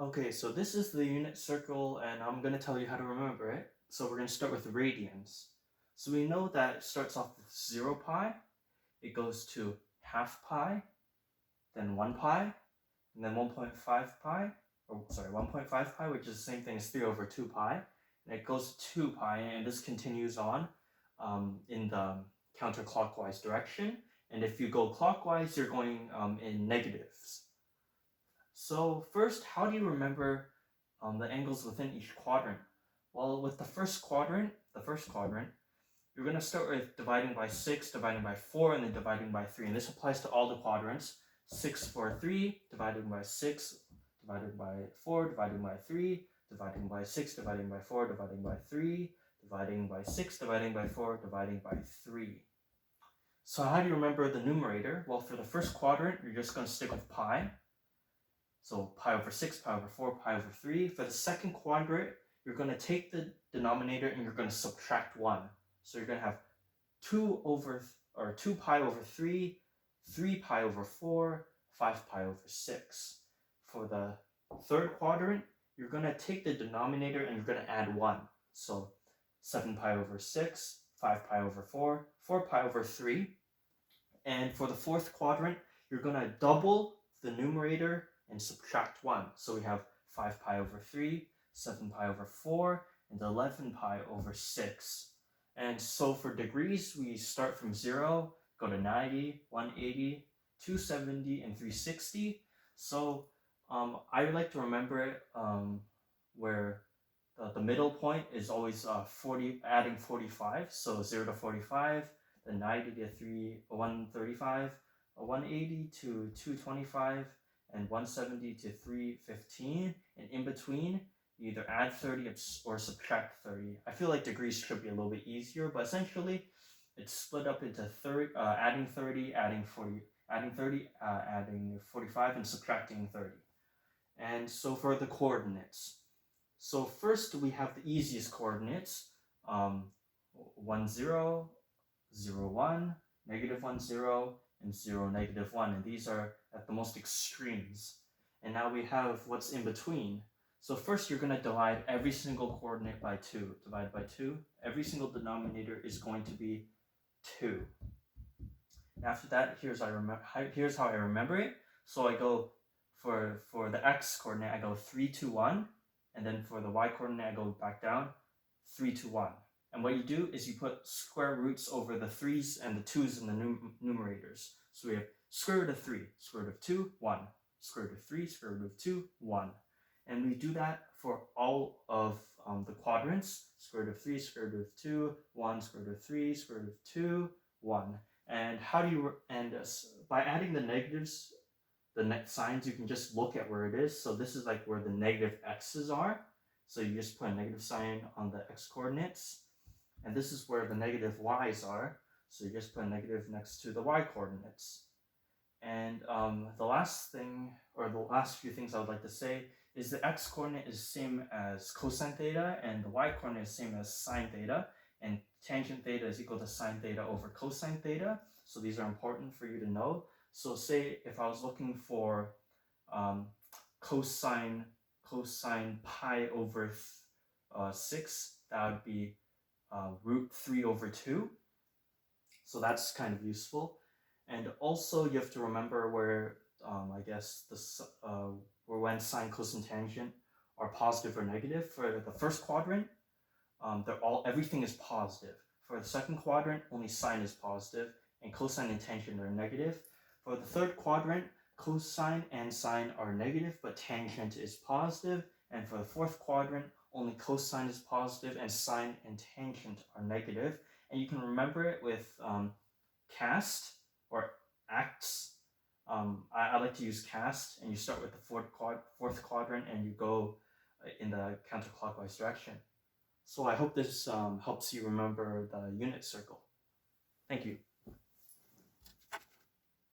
Okay, so this is the unit circle, and I'm going to tell you how to remember it. So we're going to start with radians. So we know that it starts off with 0 pi, it goes to half pi, then 1 pi, and then 1.5 pi, or sorry, 1.5 pi, which is the same thing as 3 over 2 pi, and it goes to 2 pi, and this continues on in the counterclockwise direction. And if you go clockwise, you're going in negatives. So first, how do you remember the angles within each quadrant? Well, with the first quadrant, you're going to start with dividing by 6, dividing by 4, and then dividing by 3. And this applies to all the quadrants. 6 for 3, dividing by 6, divided by 4, dividing by 3, dividing by 6, dividing by 4, dividing by 3, dividing by 6, dividing by 4, dividing by 3. So how do you remember the numerator? Well, for the first quadrant, you're just going to stick with pi. So pi over 6, pi over 4, pi over 3. For the second quadrant, you're going to take the denominator and you're going to subtract 1. So you're going to have 2 pi over 3, 3 pi over 4, 5 pi over 6. For the third quadrant, you're going to take the denominator and you're going to add 1. So 7 pi over 6, 5 pi over 4, 4 pi over 3. And for the fourth quadrant, you're going to double the numerator and subtract 1. So we have 5 pi over 3, 7 pi over 4, and 11 pi over 6. And so for degrees, we start from 0, go to 90, 180, 270, and 360. So I like to remember it where the middle point is always 40, adding 45. So 0 to 45, then 90 to 135, 180 to 225, and 170 to 315. And in between, you either add 30 or subtract 30. I feel like degrees should be a little bit easier, but essentially it's split up into adding 30, adding 40, adding 30, adding 45, and subtracting 30. And so for the coordinates. So first we have the easiest coordinates, 1, 0, 0, 1, negative 1, 0, and 0, negative 1. And these are at the most extremes. And now we have what's in between. So first you're going to divide every single coordinate by 2. Divide by 2. Every single denominator is going to be 2. And after that, here's how I remember it. So I go for the x coordinate, I go 3, 2, 1. And then for the y coordinate, I go back down 3, 2, 1. And what you do is you put square roots over the 3's and the 2's in the numerators. So we have square root of 3, square root of 2, 1. Square root of 3, square root of 2, 1. And we do that for all of the quadrants. Square root of 3, square root of 2, 1, square root of 3, square root of 2, 1. And how do you, by adding the negatives, the net signs, you can just look at where it is. So this is like where the negative x's are. So you just put a negative sign on the x coordinates. And this is where the negative y's are. So you just put a negative next to the y coordinates. And the last thing, or the last few things I would like to say, is the x coordinate is same as cosine theta, and the y coordinate is same as sine theta, and tangent theta is equal to sine theta over cosine theta. So these are important for you to know. So say if I was looking for cosine pi over 6, that would be root 3 over 2. So that's kind of useful. And also you have to remember where I guess where when sine, cosine, tangent are positive or negative. For the first quadrant, everything is positive. For the second quadrant, only sine is positive, and cosine and tangent are negative. For the third quadrant, cosine and sine are negative, but tangent is positive. And for the fourth quadrant, only cosine is positive, and sine and tangent are negative. And you can remember it with cast or acts. I like to use cast, and you start with the fourth quadrant and you go in the counterclockwise direction. So I hope this helps you remember the unit circle. Thank you.